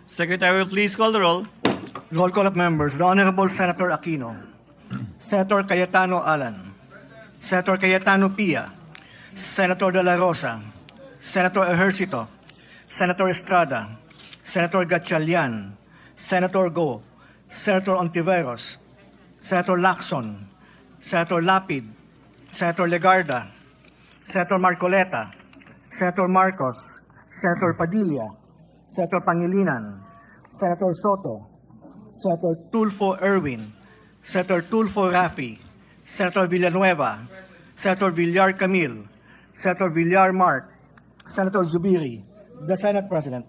Secretary, please call the roll. Roll call of members. The Honorable Senator Aquino, Senator Cayetano Alan, Senator Cayetano Pia, Senator De La Rosa, Senator Ejercito, Senator Estrada, Senator Gatchalian, Senator Go, Senator Ontiveros, Senator Lacson, Senator Lapid, Senator Legarda, Senator Marcoleta, Senator Marcos, Senator Padilla, Senator Pangilinan, Senator Soto, Senator Tulfo Erwin, Senator Tulfo Rafi, Senator Villanueva, Senator Villar Camil, Senator Villar Mark, Senator Zubiri, the Senate President.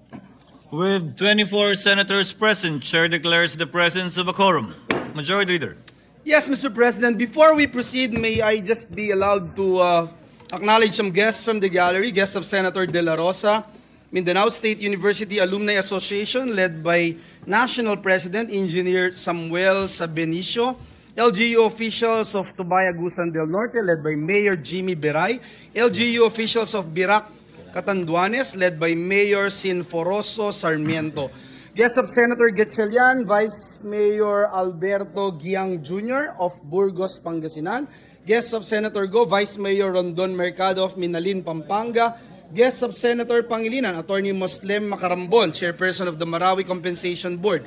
With 24 senators present, Chair declares the presence of a quorum. Majority Leader. Yes, Mr. President. Before we proceed, may I just be allowed to acknowledge some guests from the gallery, guests of Senator De La Rosa, Mindanao State University Alumni Association, led by National President Engineer Samuel Sabenicio, LGU officials of Tubayagusan del Norte, led by Mayor Jimmy Beray, LGU officials of Birac, Catanduanes, led by Mayor Sinforoso Sarmiento. Guests of Senator Gatchalian, Vice Mayor Alberto Giang Jr. of Burgos, Pangasinan. Guests of Senator Go, Vice Mayor Rondon Mercado of Minalin, Pampanga. Guests of Senator Pangilinan, Attorney Moslem Macarambon, Chairperson of the Marawi Compensation Board.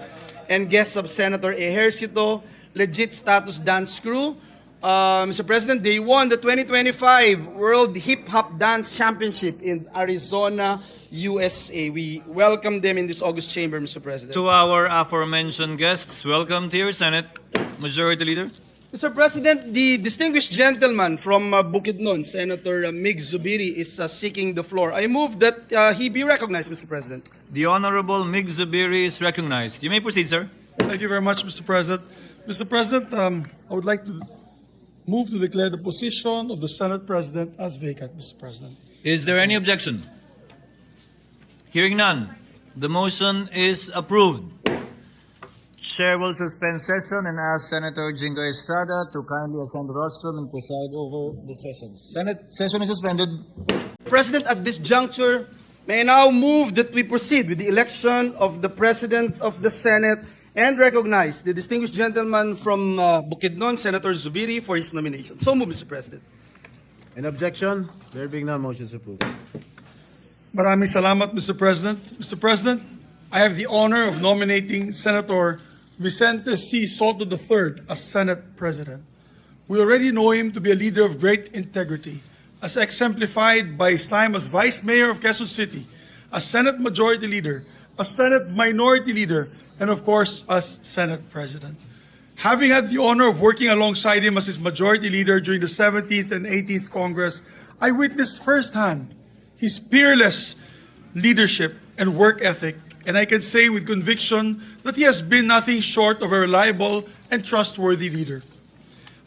And guests of Senator Ejercito, Legit Status Dance Crew. Mr. President, they won the 2025 World Hip Hop Dance Championship in Arizona, USA. We welcome them in this August chamber, Mr. President. To our aforementioned guests, welcome to your Senate. Majority Leader. Mr. President, the distinguished gentleman from Bukidnon, Senator Migz Zubiri, is seeking the floor. I move that he be recognized, Mr. President. The Honorable Migz Zubiri is recognized. You may proceed, sir. Thank you very much, Mr. President. Mr. President, I would like to move to declare the position of the Senate President as vacant, Mr. President. Is there any objection? Hearing none, the motion is approved. Chair will suspend session and ask Senator Jinggoy Estrada to kindly ascend the rostrum and preside over the session. Senate session is suspended. President, at this juncture, may I now move that we proceed with the election of the President of the Senate and recognize the distinguished gentleman from Bukidnon, Senator Zubiri, for his nomination. So move, Mr. President. An objection? There being none, motion is approved. Maraming salamat, Mr. President. Mr. President, I have the honor of nominating Senator Vicente C. Sotto III as Senate President. We already know him to be a leader of great integrity, as exemplified by his time as Vice Mayor of Quezon City, as Senate Majority Leader, as Senate Minority Leader, and of course, as Senate President. Having had the honor of working alongside him as his Majority Leader during the 17th and 18th Congress, I witnessed firsthand his peerless leadership and work ethic, and I can say with conviction that he has been nothing short of a reliable and trustworthy leader.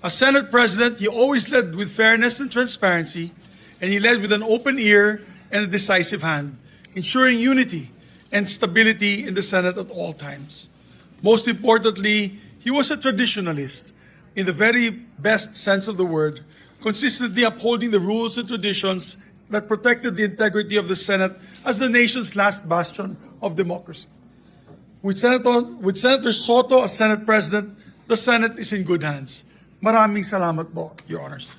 As Senate President, he always led with fairness and transparency, and he led with an open ear and a decisive hand, ensuring unity and stability in the Senate at all times. Most importantly, he was a traditionalist in the very best sense of the word, consistently upholding the rules and traditions that protected the integrity of the Senate as the nation's last bastion of democracy. With Senator Soto as Senate President, the Senate is in good hands. Maraming salamat po, Your Honors.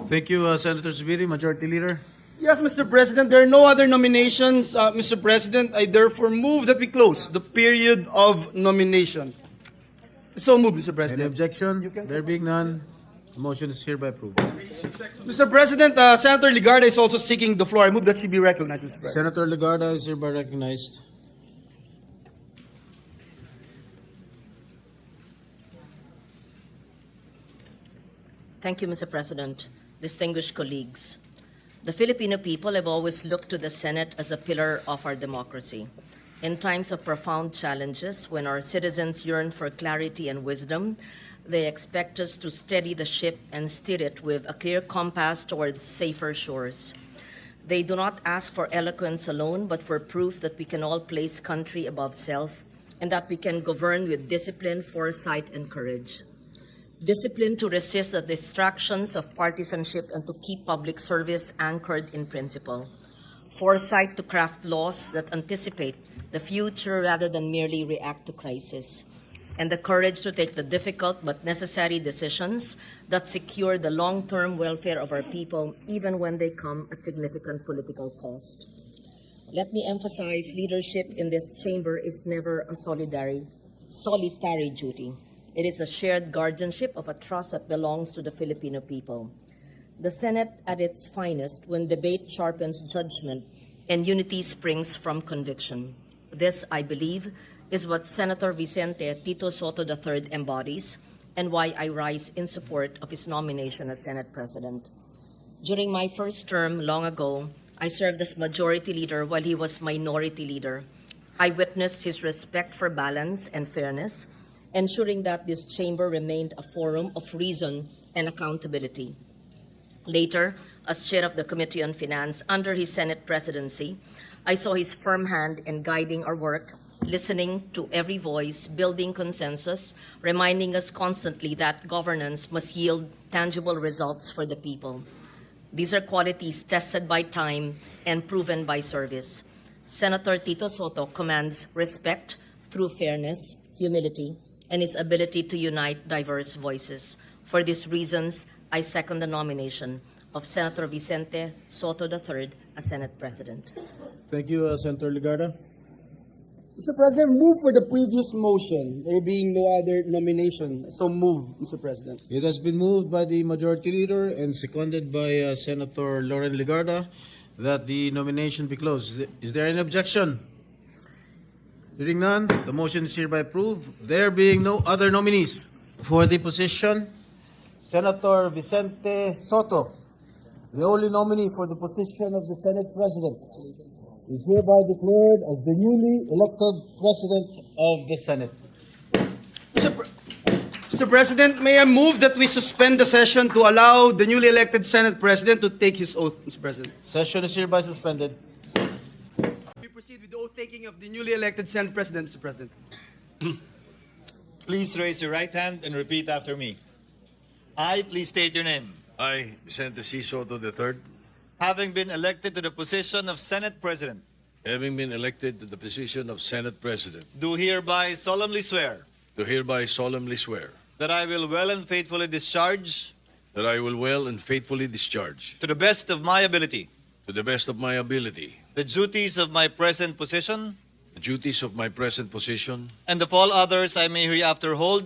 Thank you, Senator Zubiri, Majority Leader. Yes, Mr. President, there are no other nominations. Mr. President, I therefore move that we close the period of nomination. So move, Mr. Any President. objection? There being none, the motion is hereby approved. Mr. President, Senator Legarda is also seeking the floor. I move that she be recognized, Mr. President. Senator Legarda is hereby recognized. Thank you, Mr. President. Distinguished colleagues, the Filipino people have always looked to the Senate as a pillar of our democracy. In times of profound challenges, when our citizens yearn for clarity and wisdom, they expect us to steady the ship and steer it with a clear compass towards safer shores. They do not ask for eloquence alone, but for proof that we can all place country above self and that we can govern with discipline, foresight, and courage. Discipline to resist the distractions of partisanship and to keep public service anchored in principle. foresight to craft laws that anticipate the future rather than merely react to crisis, and the courage to take the difficult but necessary decisions that secure the long-term welfare of our people, even when they come at significant political cost. Let me emphasize, leadership in this chamber is never a solitary duty. It is a shared guardianship of a trust that belongs to the Filipino people. The Senate at its finest when debate sharpens judgment and unity springs from conviction. This, I believe, is what Senator Vicente Tito Sotto III embodies, and why I rise in support of his nomination as Senate President. During my first term long ago, I served as Majority Leader while he was Minority Leader. I witnessed his respect for balance and fairness, ensuring that this chamber remained a forum of reason and accountability. Later, as chair of the Committee on Finance under his Senate presidency, I saw his firm hand in guiding our work, listening to every voice, building consensus, reminding us constantly that governance must yield tangible results for the people. These are qualities tested by time and proven by service. Senator Tito Sotto commands respect through fairness, humility, and his ability to unite diverse voices. For these reasons, I second the nomination of Senator Vicente Sotto III as Senate President. Thank you, Senator Legarda. Mr. President, move for the previous motion, there being no other nomination. So move, Mr. President. It has been moved by the Majority Leader and seconded by Senator Lauren Legarda that the nomination be closed. Is there any objection? Hearing none, the motion is hereby approved. There being no other nominees for the position, Senator Vicente Sotto, the only nominee for the position of the Senate President, is hereby declared as the newly elected President of the Senate. Mr. President, may I move that we suspend the session to allow the newly elected Senate President to take his oath, Mr. President. Session is hereby suspended. We proceed with the oath taking of the newly elected Senate President, Mr. President. Please raise your right hand and repeat after me. I, please state your name. I, Vicente C. Sotto III, Having been elected to the position of Senate President, having been elected to the position of Senate President, do hereby solemnly swear do hereby solemnly swear that I will well and faithfully discharge, that I will well and faithfully discharge, to the best of my ability, to the best of my ability, the duties of my present position, the duties of my present position, and of all others I may hereafter hold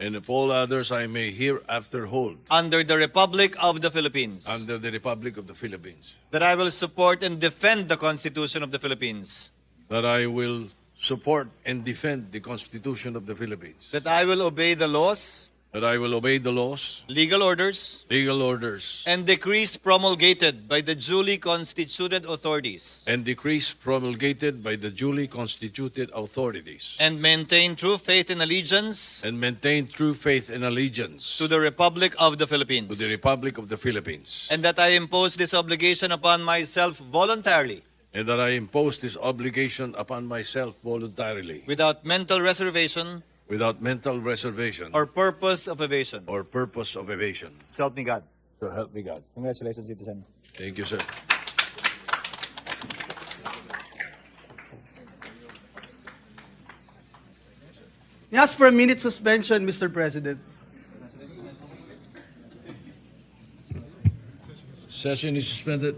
and of all others I may hereafter hold under the Republic of the Philippines. under the Republic of the Philippines, That I will support and defend the Constitution of the Philippines. that I will support and defend the Constitution of the Philippines, That I will obey the laws, that I will obey the laws, legal orders, legal orders, and decrees promulgated by the duly constituted authorities, and decrees promulgated by the duly constituted authorities, and maintain true faith and allegiance and maintain true faith and allegiance to the Republic of the Philippines. to the Republic of the Philippines, And that I impose this obligation upon myself voluntarily, and that I impose this obligation upon myself voluntarily, without mental reservation without mental reservation or purpose of evasion. or purpose of evasion. So help me God. So help me God. Congratulations, citizen. Thank you, sir. May I ask for a minute suspension, Mr. President. Session is suspended.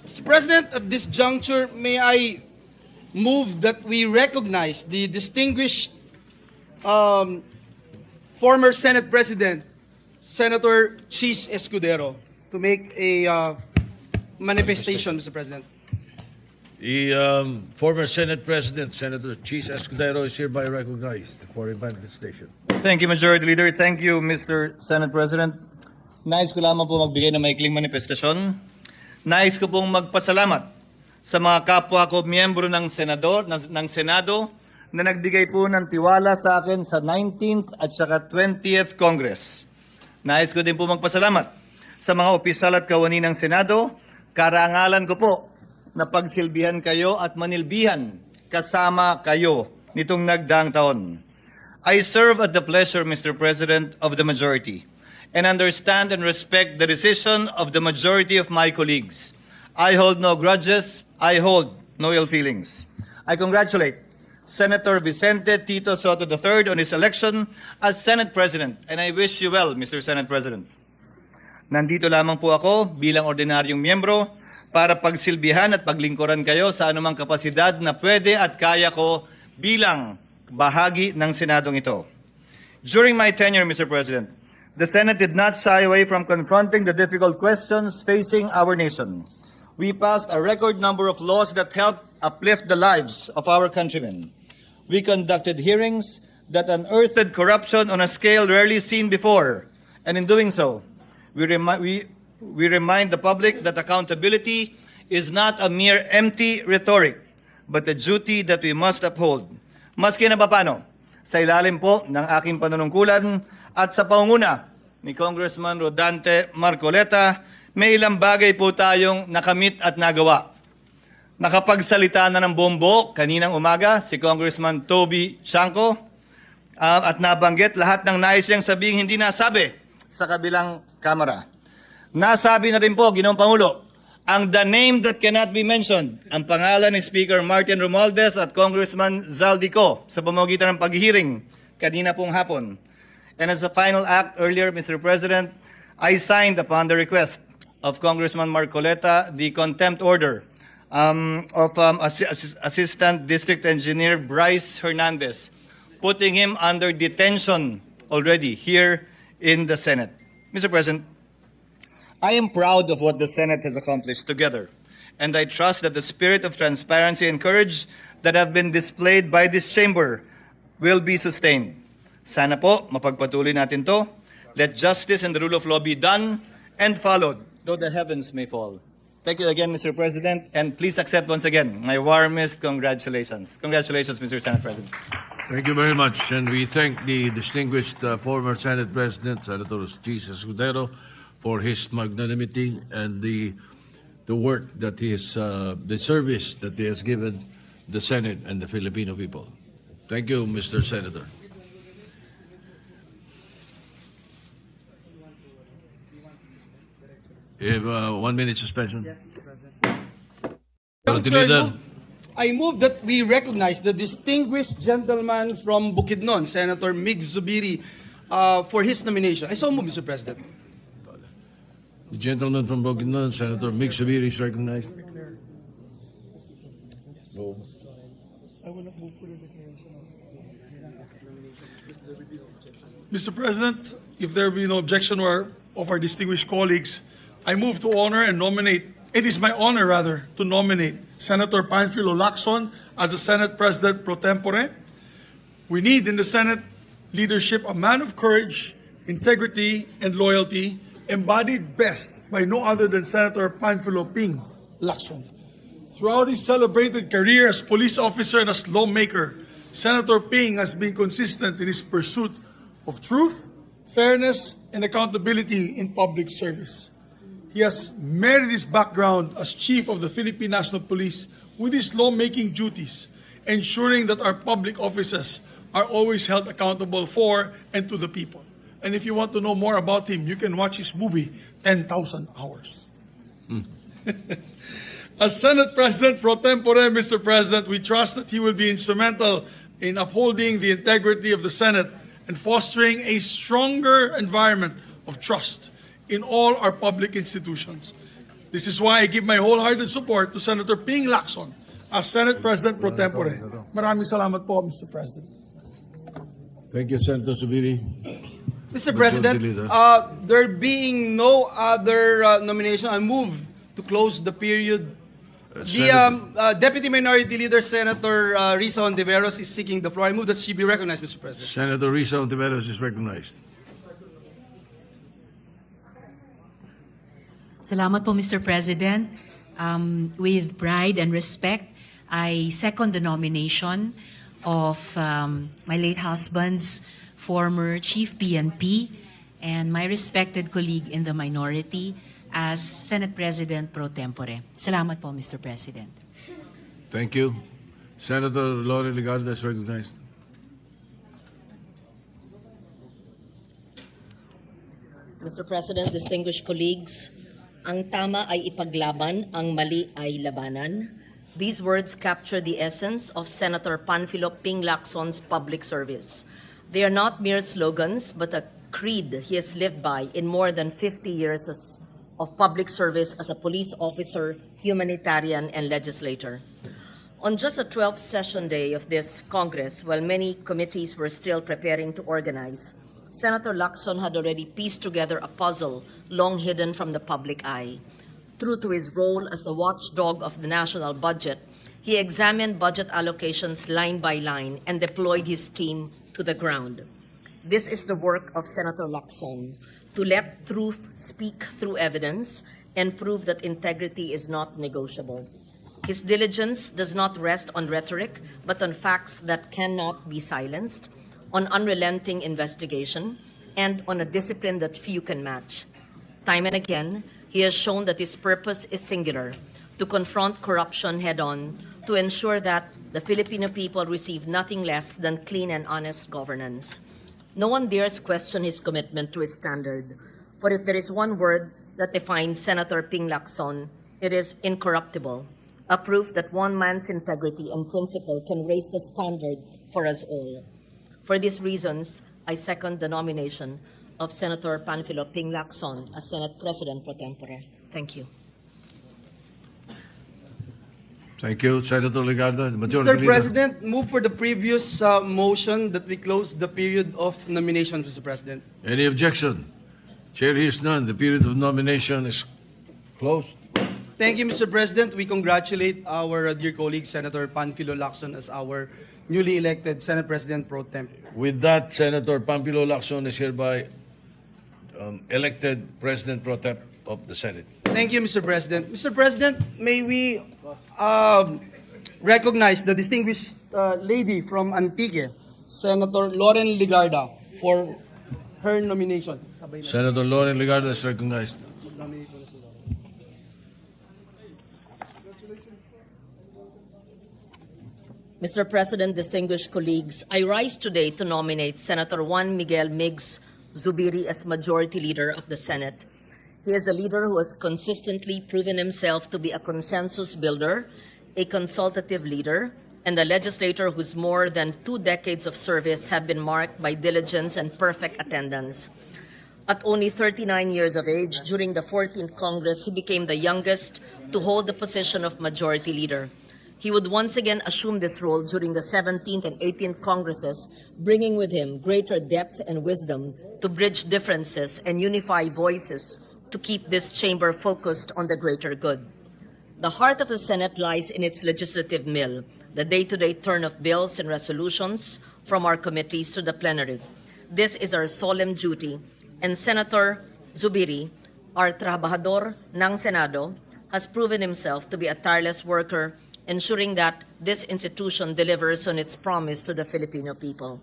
Mr. President, at this juncture, may I move that we recognize the distinguished former Senate President, Senator Chiz Escudero, to make a manifestation, Mr. President. The former Senate President, Senator Chiz Escudero, is hereby recognized for a manifestation. Thank you, Majority Leader. Thank you, Mr. Senate President. Nais ko lamang po magbigay ng maikling manifestasyon. Nais ko pong magpasalamat sa mga kapwa ko miyembro ng Senado na nagbigay po ng tiwala sa akin sa 19th at saka 20th Congress. Nais ko din po magpasalamat sa mga opisyal at kawani ng Senado. Karangalan ko po na pagsilbihan kayo at manilbihan kasama kayo nitong nagdaang taon. I serve at the pleasure, Mr. President, of the majority and understand and respect the decision of the majority of my colleagues. I hold no grudges. I hold no ill feelings. I congratulate Senator Vicente Tito Sotto III on his election as Senate President, and I wish you well, Mr. Senate President. Nandito lamang po ako bilang ordinaryong miyembro para pagsilbihan at paglingkuran kayo sa anumang kapasidad na pwede at kaya ko bilang bahagi ng Senadong ito. During my tenure, Mr. President, the Senate did not shy away from confronting the difficult questions facing our nation. We passed a record number of laws that helped uplift the lives of our countrymen. We conducted hearings that unearthed corruption on a scale rarely seen before. And in doing so, we remind the public that accountability is not a mere empty rhetoric, but a duty that we must uphold. Maski na paano, sa ilalim po ng aking panunungkulan at sa pangunguna ni Congressman Rodante Marcoleta, may ilang bagay po tayong nakamit at nagawa. Nakapagsalita na ng bombo kaninang umaga si Congressman Toby Chanco at nabanggit lahat ng nais niyang sabihin hindi nasabi sa kabilang kamara. Nasabi na rin po, Ginoong Pangulo, ang the name that cannot be mentioned, ang pangalan ni Speaker Martin Romualdez at Congressman Zaldico sa pamamagitan ng paghihiring kanina pong hapon. And as a final act earlier, Mr. President, I signed upon the request of Congressman Marcoleta the contempt order of Assistant District Engineer Bryce Hernandez, putting him under detention already here in the Senate. Mr. President, I am proud of what the Senate has accomplished together, and I trust that the spirit of transparency and courage that have been displayed by this chamber will be sustained. Sana po, mapagpatuloy natin to. Let justice and the rule of law be done and followed, though the heavens may fall. Thank you again, Mr. President, and please accept once again my warmest congratulations. Congratulations, Mr. Senate President. Thank you very much, and we thank the distinguished former Senate President, Senador Chiz Escudero, for his magnanimity and the work that he is, the service that he has given the Senate and the Filipino people. Thank you, Mr. Senator. You have a 1 minute suspension. Madam Chair, I move that we recognize the distinguished gentleman from Bukidnon, Senator Migz Zubiri, for his nomination. I so move, Mr. President. The gentleman from Bukidnon, Senator Migz Zubiri, is recognized. No. Mr. President, if there be no objection of our distinguished colleagues, I move to honor and nominate, it is my honor rather, to nominate Senator Panfilo Lacson as the Senate President pro tempore. We need in the Senate leadership a man of courage, integrity, and loyalty, embodied best by no other than Senator Panfilo Ping Lacson. Throughout his celebrated career as police officer and as lawmaker, Senator Ping has been consistent in his pursuit of truth, fairness, and accountability in public service. He has married his background as Chief of the Philippine National Police with his lawmaking duties, ensuring that our public offices are always held accountable for and to the people. And if you want to know more about him, you can watch his movie, 10,000 Hours. As Senate President pro tempore, Mr. President, we trust that he will be instrumental in upholding the integrity of the Senate and fostering a stronger environment of trust in all our public institutions. This is why I give my wholehearted support to Senator Ping Lacson as Senate President pro tempore. Maraming salamat po, Mr. President. Thank you, Senator Zubiri. Mr. President, there being no other nomination, I move to close the period. The Deputy Minority Leader, Senator Risa Hontiveros, is seeking the floor. I move that she be recognized, Mr. President. Senator Risa Hontiveros is recognized. Salamat po, Mr. President. With pride and respect, I second the nomination of my late husband's former Chief PNP and my respected colleague in the minority as Senate President pro tempore. Salamat po, Mr. President. Thank you. Senator Lauren Legarda is recognized. Mr. President, distinguished colleagues, ang tama ay ipaglaban, ang mali ay labanan. These words capture the essence of Senator Panfilo Ping Lacson's public service. They are not mere slogans, but a creed he has lived by in more than 50 years of public service as a police officer, humanitarian, and legislator. On just the 12th session day of this Congress, while many committees were still preparing to organize, Senator Lacson had already pieced together a puzzle long hidden from the public eye. True to his role as the watchdog of the national budget, he examined budget allocations line by line and deployed his team to the ground. This is the work of Senator Lacson, to let truth speak through evidence and prove that integrity is not negotiable. His diligence does not rest on rhetoric, but on facts that cannot be silenced, on unrelenting investigation, and on a discipline that few can match. Time and again, he has shown that his purpose is singular, to confront corruption head-on, to ensure that the Filipino people receive nothing less than clean and honest governance. No one dares question his commitment to his standard, for if there is one word that defines Senator Ping Lacson, it is incorruptible, a proof that one man's integrity and principle can raise the standard for us all. For these reasons, I second the nomination of Senator Panfilo Ping Lacson as Senate President pro tempore. Thank you. Thank you, Senator Legarda. The Majority Mr. Leader. President, move for the previous motion that we close the period of nomination, Mr. President. Any objection? Chair hears none. The period of nomination is closed. Thank you, Mr. President. We congratulate our dear colleague, Senator Panfilo Lacson, as our newly elected Senate President pro tempore. With that, Senator Pampilo Lacson is hereby elected President pro tem of the Senate. Thank you, Mr. President. Mr. President, may we recognize the distinguished lady from Antique, Senator Lauren Legarda, for her nomination. Senator Lauren Legarda is recognized. Mr. President, distinguished colleagues, I rise today to nominate Senator Juan Miguel Migz Zubiri as Majority Leader of the Senate. He is a leader who has consistently proven himself to be a consensus builder, a consultative leader, and a legislator whose more than 2 decades of service have been marked by diligence and perfect attendance. At only 39 years of age, during the 14th Congress, he became the youngest to hold the position of Majority Leader. He would once again assume this role during the 17th and 18th Congresses, bringing with him greater depth and wisdom to bridge differences and unify voices to keep this chamber focused on the greater good. The heart of the Senate lies in its legislative mill, the day-to-day turn of bills and resolutions from our committees to the plenary. This is our solemn duty, and Senator Zubiri, our trabajador ng Senado, has proven himself to be a tireless worker, ensuring that this institution delivers on its promise to the Filipino people.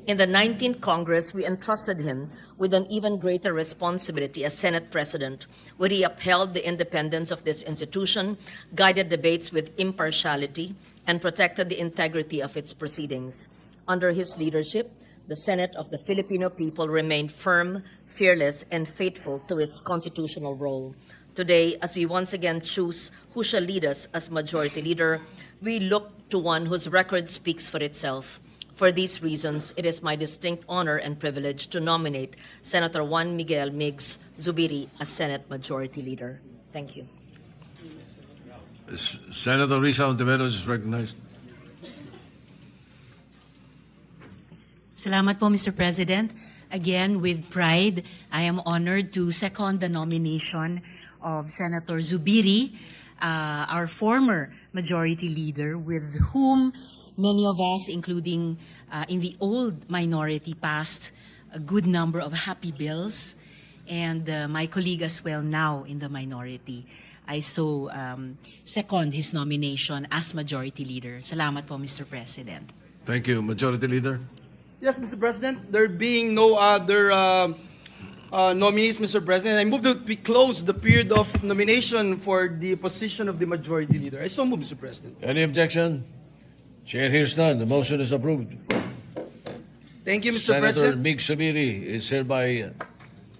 In the 19th Congress, we entrusted him with an even greater responsibility as Senate President, where he upheld the independence of this institution, guided debates with impartiality, and protected the integrity of its proceedings. Under his leadership, the Senate of the Filipino people remained firm, fearless, and faithful to its constitutional role. Today, as we once again choose who shall lead us as Majority Leader, we look to one whose record speaks for itself. For these reasons, it is my distinct honor and privilege to nominate Senator Juan Miguel Migz Zubiri as Senate Majority Leader. Thank you. Senator Risa Ontiveros is recognized. Salamat po, Mr. President. Again, with pride, I am honored to second the nomination of Senator Zubiri, our former Majority Leader, with whom many of us, including in the old minority, passed a good number of happy bills. and my colleague as well now in the minority. I so second his nomination as Majority Leader. Salamat po, Mr. President. Thank you. Majority Leader? Yes, Mr. President. There being no other nominees, Mr. President, I move that we close the period of nomination for the position of the Majority Leader. I so move, Mr. President. Any objection? Chair hears none. The motion is approved. Thank you, Mr. Senator President. Migz Zubiri is hereby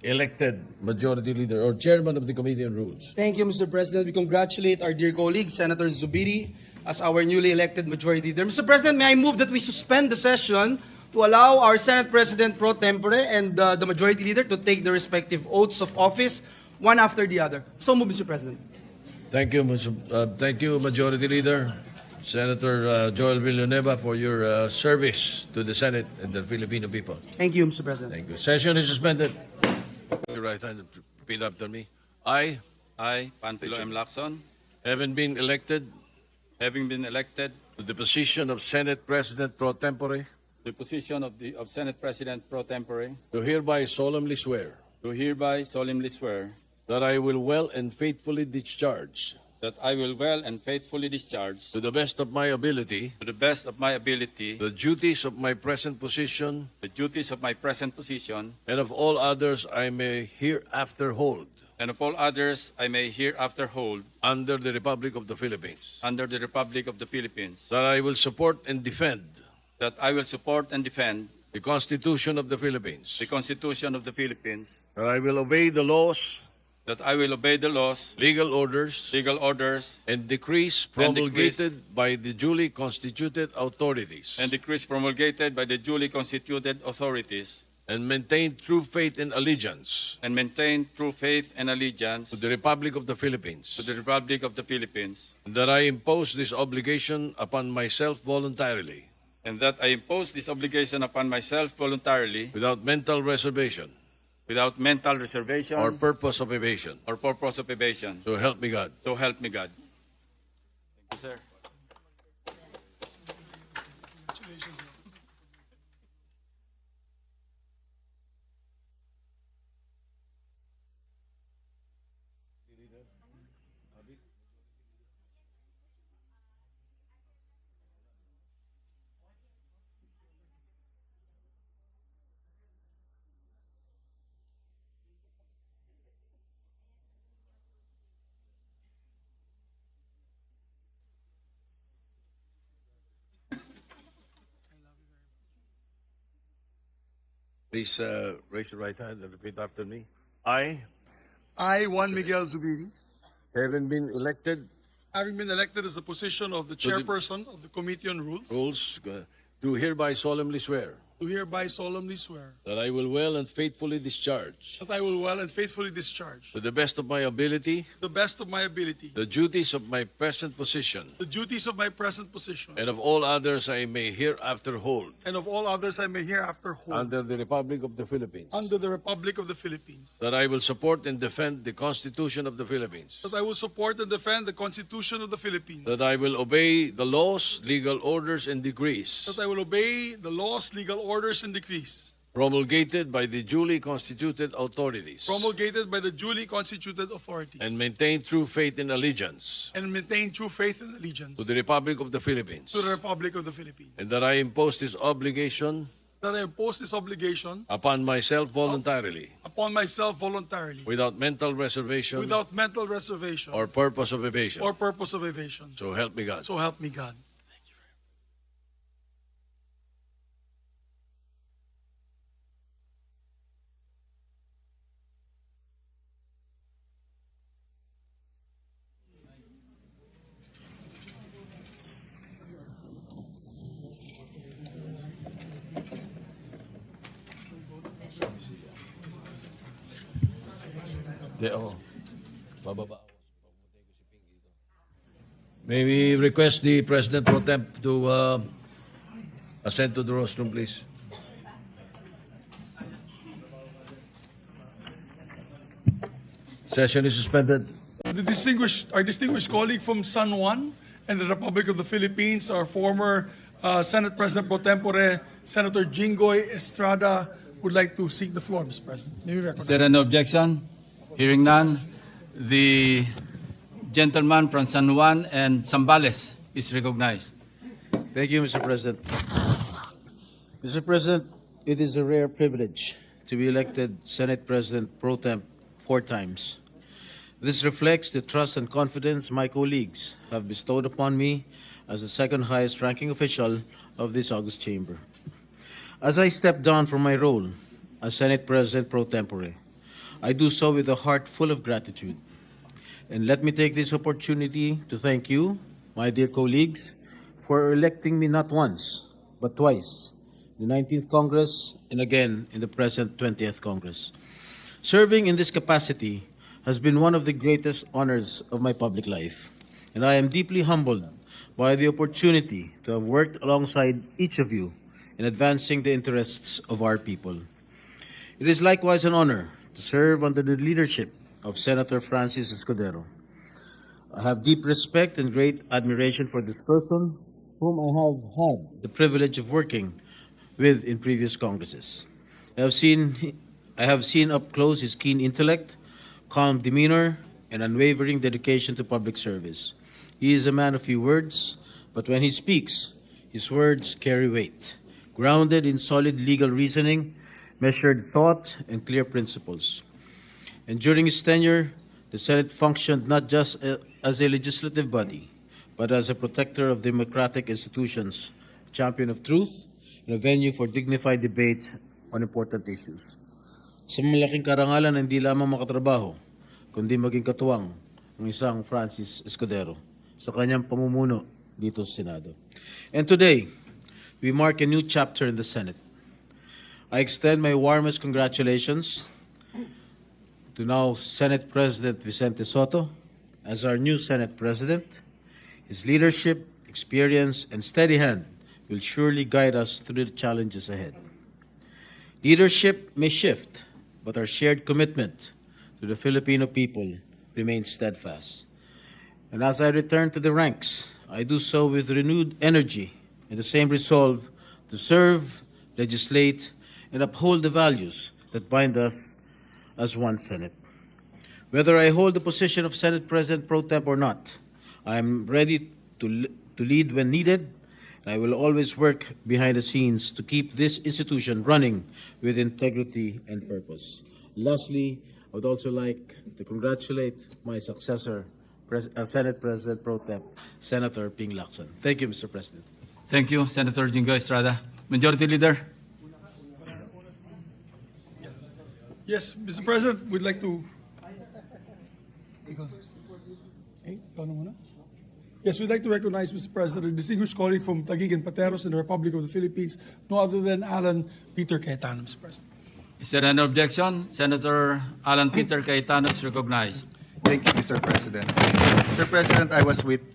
elected Majority Leader or Chairman of the Committee on Rules. Thank you, Mr. President. We congratulate our dear colleague, Senator Zubiri, as our newly elected Majority Leader. Mr. President, may I move that we suspend the session to allow our Senate President pro tempore and the Majority Leader to take the respective oaths of office, one after the other. So move, Mr. President. Thank you, thank you, Majority Leader. Senator Joel Villanueva, for your service to the Senate and the Filipino people. Thank you, Mr. President. Thank you. Session is suspended. Your right hand, repeat after me. I, Panfilo M. Lacson, having been elected having been elected to the position of Senate President pro tempore, to the position of Senate President pro tempore, do hereby solemnly swear do hereby solemnly swear that I will well and faithfully discharge, that I will well and faithfully discharge, to the best of my ability, to the best of my ability, the duties of my present position the duties of my present position, and of all others I may hereafter hold and of all others I may hereafter hold under the Republic of the Philippines. under the Republic of the Philippines, That I will support and defend that I will support and defend the Constitution of the Philippines. the Constitution of the Philippines, That I will obey the laws, that I will obey the laws, legal orders, legal orders, and decrees promulgated by the duly constituted authorities, and decrees promulgated by the duly constituted authorities, and maintain true faith and allegiance and maintain true faith and allegiance to the Republic of the Philippines. to the Republic of the Philippines, That I impose this obligation upon myself voluntarily, and that I impose this obligation upon myself voluntarily, without mental reservation without mental reservation or purpose of evasion. or purpose of evasion. So help me God. So help me God. Thank you, sir. Please raise your right hand and repeat after me. I, Juan Miguel Zubiri, having been elected having been elected as the position of the chairperson of the Committee on Rules, do hereby solemnly swear do hereby solemnly swear that I will well and faithfully discharge, that I will well and faithfully discharge, to the best of my ability, to the best of my ability, the duties of my present position, the duties of my present position, and of all others I may hereafter hold and of all others I may hereafter hold under the Republic of the Philippines. under the Republic of the Philippines, That I will support and defend the Constitution of the Philippines. that I will support and defend the Constitution of the Philippines, That I will obey the laws, legal orders, and decrees that I will obey the laws, legal orders, and decrees promulgated by the duly constituted authorities, promulgated by the duly constituted authorities, and maintain true faith and allegiance and maintain true faith and allegiance to the Republic of the Philippines. to the Republic of the Philippines. And that I impose this obligation That I impose this obligation upon myself voluntarily, upon myself voluntarily, without mental reservation without mental reservation or purpose of evasion. or purpose of evasion. So help me God. So help me God. Bababa. May we request the President pro temp to ascend to the rostrum, please. Session is suspended. Our distinguished colleague from San Juan and the Republic of the Philippines, our former Senate President pro tempore, Senator Jinggoy Estrada, would like to seek the floor, Mr. President. May we Is recognize there an objection? Hearing none, the gentleman from San Juan and Zambales is recognized. Thank you, Mr. President. Mr. President, it is a rare privilege to be elected Senate President pro tem 4 times. This reflects the trust and confidence my colleagues have bestowed upon me as the second highest ranking official of this august chamber. As I step down from my role as Senate President pro tempore, I do so with a heart full of gratitude. And let me take this opportunity to thank you, my dear colleagues, for electing me not once, but twice, the 19th Congress and again in the present 20th Congress. Serving in this capacity has been one of the greatest honors of my public life, and I am deeply humbled by the opportunity to have worked alongside each of you in advancing the interests of our people. It is likewise an honor to serve under the leadership of Senator Francis Escudero. I have deep respect and great admiration for this person, whom I have had the privilege of working with in previous Congresses. I have seen up close his keen intellect, calm demeanor, and unwavering dedication to public service. He is a man of few words, but when he speaks, his words carry weight, grounded in solid legal reasoning, measured thought, and clear principles. And during his tenure, the Senate functioned not just as a legislative body, but as a protector of democratic institutions, a champion of truth, and a venue for dignified debate on important issues. Sa malaking karangalan na hindi lamang makatrabaho, kundi maging katuwang ng isang Francis Escudero sa kanyang pamumuno dito sa Senado. And today, we mark a new chapter in the Senate. I extend my warmest congratulations to now Senate President Vicente Sotto as our new Senate President. His leadership, experience, and steady hand will surely guide us through the challenges ahead. Leadership may shift, but our shared commitment to the Filipino people remains steadfast. And as I return to the ranks, I do so with renewed energy and the same resolve to serve, legislate, and uphold the values that bind us as one Senate. Whether I hold the position of Senate President pro tem or not, I am ready to lead when needed. I will always work behind the scenes to keep this institution running with integrity and purpose. Lastly, I would also like to congratulate my successor, Senate President pro tem, Senator Ping Lacson. Thank you, Mr. President. Thank you, Senator Jinggoy Estrada. Majority Leader. Yes, Mr. President, we'd like to... Yes, we'd like to recognize, Mr. President, a distinguished colleague from Taguig and Pateros in the Republic of the Philippines, no other than Alan Peter Cayetano, Mr. President. Is there an objection? Senator Alan Peter Cayetano is recognized. Thank you, Mr. President. Mr. President, I was with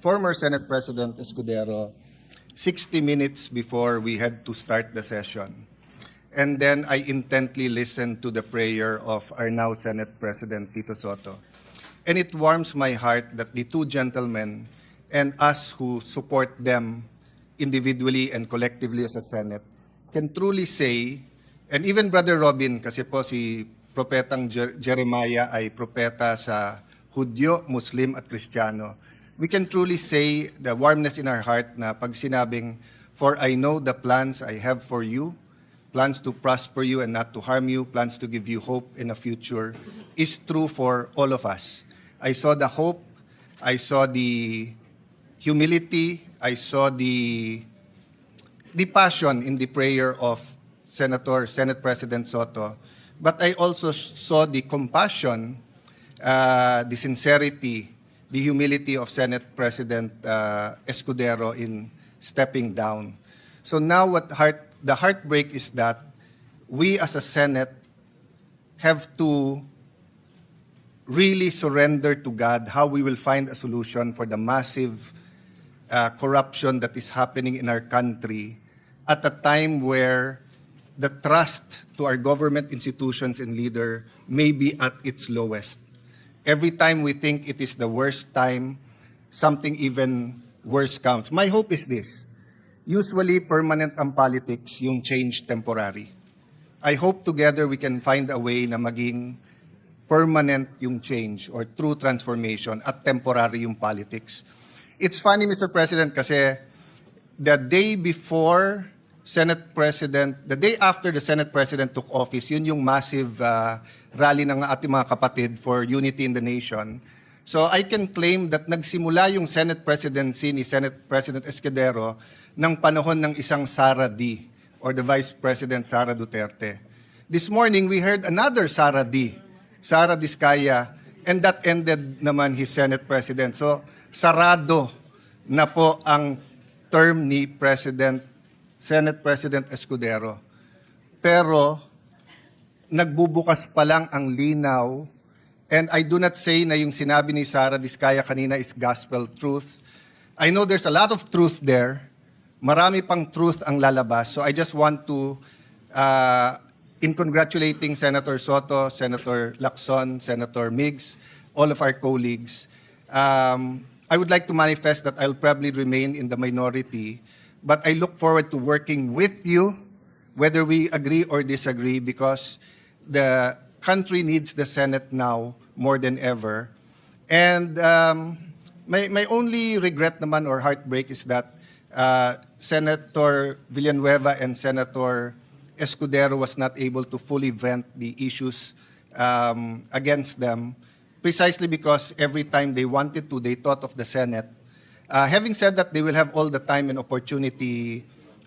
former Senate President Escudero 60 minutes before we had to start the session. And then I intently listened to the prayer of our now Senate President Tito Sotto. And it warms my heart that the two gentlemen and us who support them individually and collectively as a Senate can truly say, and even Brother Robin, kasi po si Propetang Jeremiah ay propeta sa Hudyo, Muslim at Kristiyano, we can truly say the warmness in our heart na pag sinabing, "For I know the plans I have for you, plans to prosper you and not to harm you, plans to give you hope in a future," is true for all of us. I saw the hope, I saw the humility, I saw the passion in the prayer of Senate President Sotto, but I also saw the compassion, the sincerity, the humility of Senate President Escudero in stepping down. So now the heartbreak is that we as a Senate have to really surrender to God how we will find a solution for the massive corruption that is happening in our country at a time where the trust to our government institutions and leader may be at its lowest. Every time we think it is the worst time, something even worse comes. My hope is this. Usually, permanent ang politics, yung change temporary. I hope together we can find a way na maging permanent yung change or true transformation at temporary yung politics. It's funny, Mr. President, kasi the day after the Senate President took office, yun yung massive rally ng ating mga kapatid for unity in the nation. So I can claim that nagsimula yung Senate presidency ni Senate President Escudero ng panahon ng isang Sara D or the Vice President Sara Duterte. This morning, we heard another Sara D, Sara Diskaya, and that ended naman his Senate President. So, sarado na po ang term ni Senate President Escudero. Pero, nagbubukas pa lang ang linaw, and I do not say na yung sinabi ni Sara Diskaya kanina is gospel truth. I know there's a lot of truth there. Marami pang truth ang lalabas. So I just want to, in congratulating Senator Soto, Senator Lacson, Senator Migz, all of our colleagues, I would like to manifest that I'll probably remain in the minority, but I look forward to working with you, whether we agree or disagree, because the country needs the Senate now more than ever. And my only regret naman or heartbreak is that Senator Villanueva and Senator Escudero was not able to fully vent the issues against them, precisely because every time they wanted to, they thought of the Senate. Having said that, they will have all the time and opportunity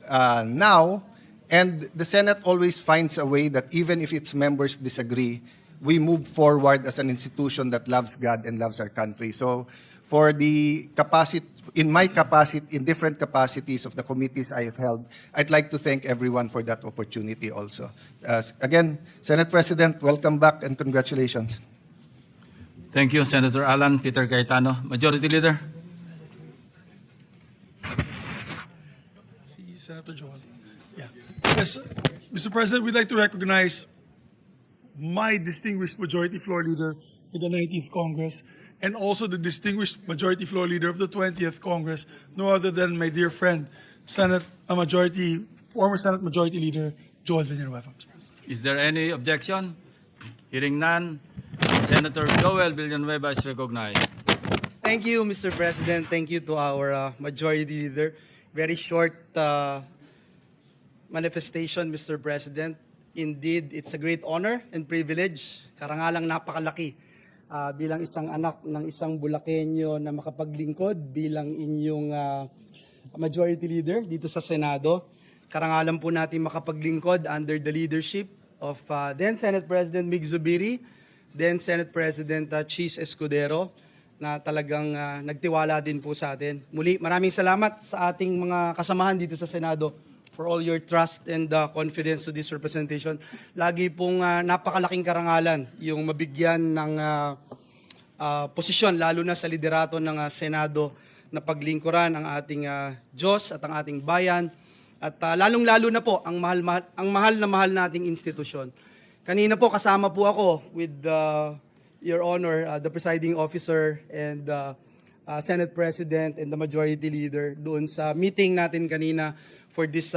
now, and the Senate always finds a way that even if its members disagree, we move forward as an institution that loves God and loves our country. So for the capacity, in my capacity, in different capacities of the committees I have held, I'd like to thank everyone for that opportunity also. Again, Senate President, welcome back and congratulations. Thank you, Senator Alan Peter Cayetano. Majority Leader. Senator Joel. Yeah. Yes, Mr. President, we'd like to recognize my distinguished Majority Floor Leader in the 19th Congress, and also the distinguished Majority Floor Leader of the 20th Congress, no other than my dear friend, former Senate Majority Leader Joel Villanueva. Mr. President. Is there any objection? Hearing none, Senator Joel Villanueva is recognized. Thank you, Mr. President. Thank you to our Majority Leader. Very short manifestation, Mr. President. Indeed, it's a great honor and privilege, karangalang napakalaki, bilang isang anak ng isang Bulakenyo na makapaglingkod bilang inyong Majority Leader dito sa Senado. Karangalan po natin makapaglingkod under the leadership of then Senate President Migz Zubiri, then Senate President Chiz Escudero, na talagang nagtiwala din po sa atin. Muli, maraming salamat sa ating mga kasamahan dito sa Senado for all your trust and confidence to this representation. Lagi pong napakalaking karangalan yung mabigyan ng posisyon, lalo na sa liderato ng Senado, na paglingkuran ang ating Diyos at ang ating bayan, at lalong-lalo na po ang mahal na mahal nating institusyon. Kanina po kasama po ako with Your Honor, the presiding officer and Senate President and the Majority Leader doon sa meeting natin kanina for this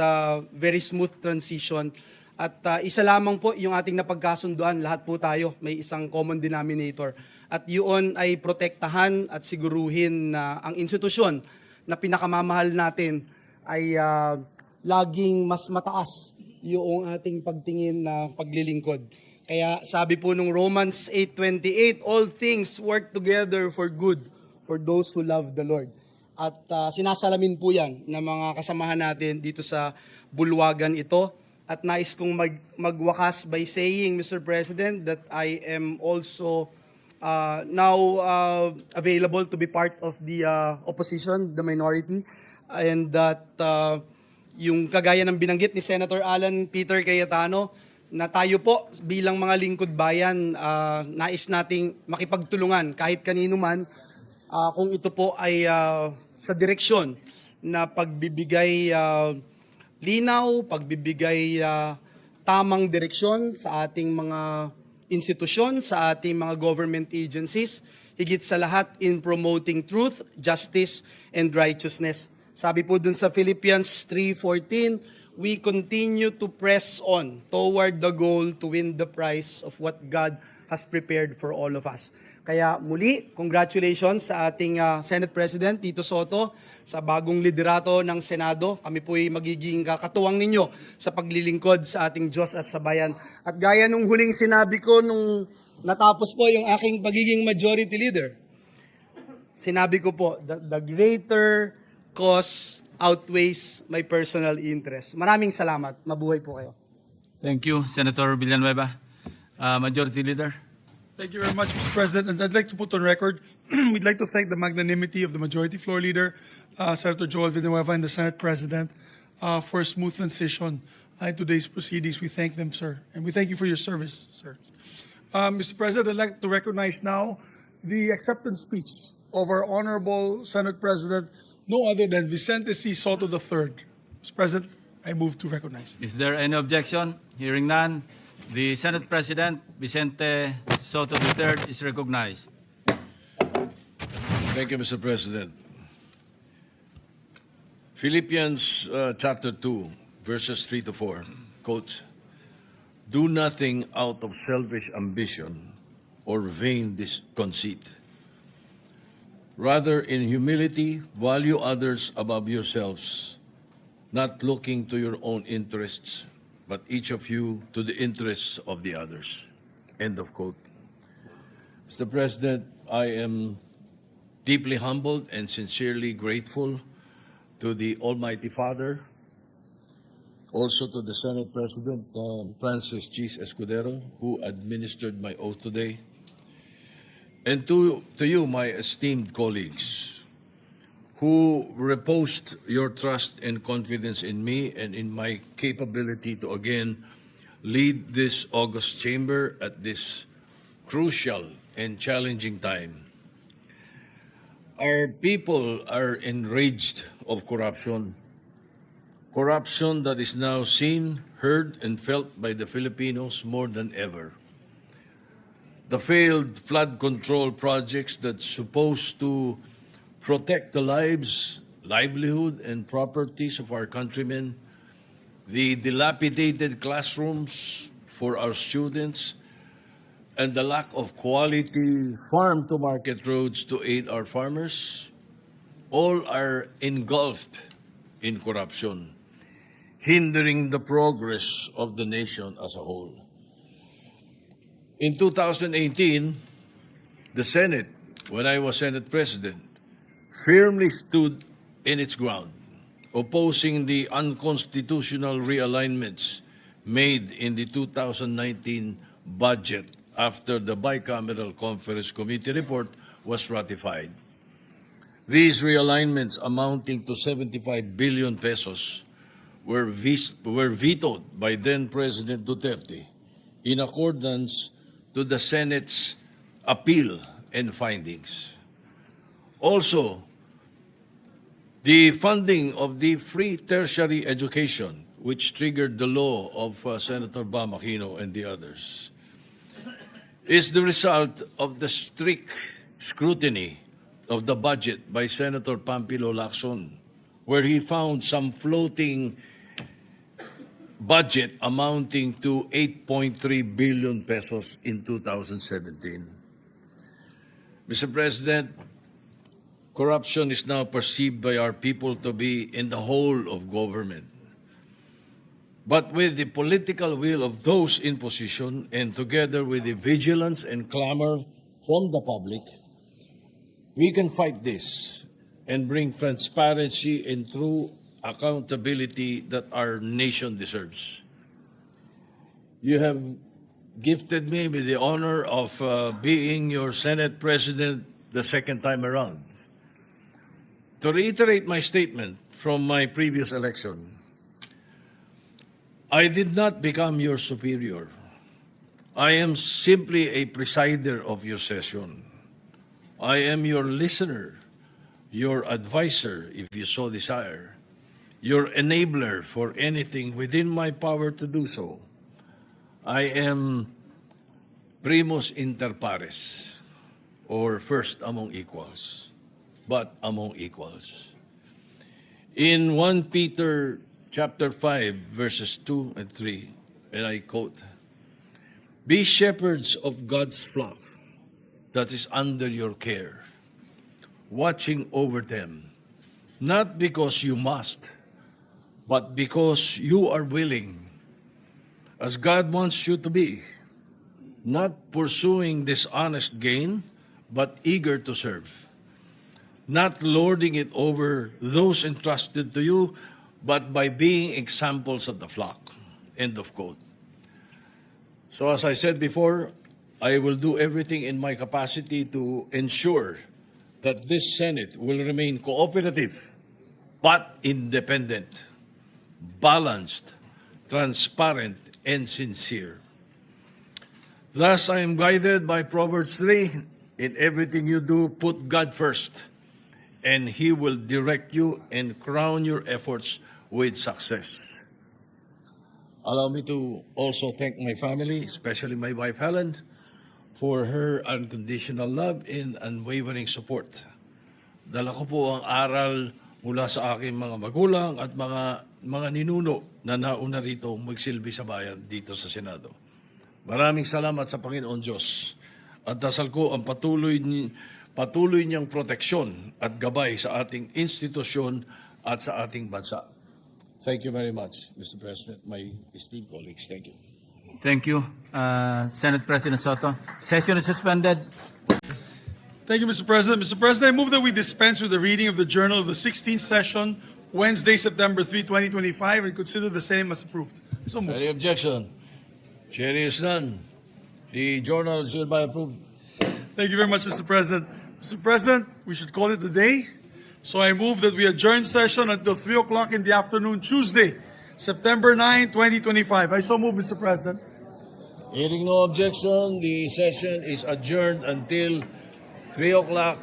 very smooth transition. At isa lamang po yung ating napagkasunduan, lahat po tayo may isang common denominator. At yun ay protektahan at siguruhin na ang institusyon na pinakamamahal natin ay laging mas mataas yung ating pagtingin na paglilingkod. Kaya sabi po nung Romans 8:28, all things work together for good for those who love the Lord. At sinasalamin po yan ng mga kasamahan natin dito sa bulwagan ito. At nais kong magwakas by saying, Mr. President, that I am also now available to be part of the opposition, the minority, and that yung kagaya ng binanggit ni Senator Alan Peter Cayetano, na tayo po bilang mga lingkod bayan, nais nating makipagtulungan kahit kanino man, kung ito po ay sa direksyon na pagbibigay linaw, pagbibigay tamang direksyon sa ating mga institusyon, sa ating mga government agencies, higit sa lahat in promoting truth, justice, and righteousness. Sabi po dun sa Philippians 3:14, we continue to press on toward the goal to win the prize of what God has prepared for all of us. Kaya muli, congratulations sa ating Senate President Tito Sotto sa bagong liderato ng Senado. Kami po'y magiging katuwang ninyo sa paglilingkod sa ating Diyos at sa bayan. At gaya nung huling sinabi ko nung natapos po yung aking pagiging majority leader, sinabi ko po, the greater cause outweighs my personal interest. Maraming salamat. Mabuhay po kayo. Thank you, Senator Villanueva. Majority Leader. Thank you very much, Mr. President. And I'd like to put on record, we'd like to thank the magnanimity of the Majority Floor Leader, Senator Joel Villanueva, and the Senate President for a smooth transition in today's proceedings. We thank them, sir. And we thank you for your service, sir. Mr. President, I'd like to recognize now the acceptance speech of our Honorable Senate President, no other than Vicente C. Sotto III. Mr. President, I move to recognize. Is there any objection? Hearing none, the Senate President, Vicente Sotto III, is recognized. Thank you, Mr. President. Philippians chapter 2, verses 3 to 4, quotes, "Do nothing out of selfish ambition or vain conceit. Rather, in humility, value others above yourselves, not looking to your own interests, but each of you to the interests of the others." End of quote. Mr. President, I am deeply humbled and sincerely grateful to the Almighty Father, also to the Senate President, Francis Chiz Escudero, who administered my oath today, and to you, my esteemed colleagues, who reposed your trust and confidence in me and in my capability to again lead this august chamber at this crucial and challenging time. Our people are enraged of corruption that is now seen, heard, and felt by the Filipinos more than ever. The failed flood control projects that's supposed to protect the lives, livelihood, and properties of our countrymen, the dilapidated classrooms for our students, and the lack of quality farm-to-market roads to aid our farmers, all are engulfed in corruption, hindering the progress of the nation as a whole. In 2018, the Senate, when I was Senate President, firmly stood in its ground, opposing the unconstitutional realignments made in the 2019 budget after the Bicameral Conference Committee report was ratified. These realignments, amounting to 75 billion pesos, were vetoed by then-President Duterte in accordance to the Senate's appeal and findings. Also, the funding of the free tertiary education, which triggered the law of Senator Aquino and the others, is the result of the strict scrutiny of the budget by Senator Pampilo Lacson, where he found some floating budget amounting to 8.3 billion pesos in 2017. Mr. President, corruption is now perceived by our people to be in the whole of government. But with the political will of those in position and together with the vigilance and clamor from the public, we can fight this and bring transparency and true accountability that our nation deserves. You have gifted me with the honor of being your Senate President the second time around. To reiterate my statement from my previous election, I did not become your superior. I am simply a presider of your session. I am your listener, your advisor, if you so desire, your enabler for anything within my power to do so. I am primus inter pares, or first among equals, but among equals. In 1 Peter chapter 5, verses 2 and 3, and I quote, "Be shepherds of God's flock that is under your care, watching over them, not because you must, but because you are willing, as God wants you to be, not pursuing dishonest gain, but eager to serve, not lording it over those entrusted to you, but by being examples of the flock." End of quote. So as I said before, I will do everything in my capacity to ensure that this Senate will remain cooperative, but independent, balanced, transparent, and sincere. Thus, I am guided by Proverbs 3, in everything you do, put God first, and He will direct you and crown your efforts with success. Allow me to also thank my family, especially my wife Helen, for her unconditional love and unwavering support. Dala ko po ang aral mula sa aking mga magulang at mga ninuno na nauna rito magsilbi sa bayan dito sa Senado. Maraming salamat sa Panginoon Diyos at dasal ko ang patuloy niyang proteksyon at gabay sa ating institusyon at sa ating bansa. Thank you very much, Mr. President, my esteemed colleagues. Thank you. Thank you, Senate President Soto. Session is suspended. Thank you, Mr. President. Mr. President, I move that we dispense with the reading of the Journal of the 16th Session, Wednesday, September 3, 2025, and consider the same as approved. So moved. Any objection? Chair is none. The journal is hereby approved. Thank you very much, Mr. President. Mr. President, we should call it a day. So I move that we adjourn session until 3 o'clock in the afternoon, Tuesday, September 9, 2025. I so move, Mr. President. Hearing no objection, the session is adjourned until 3 o'clock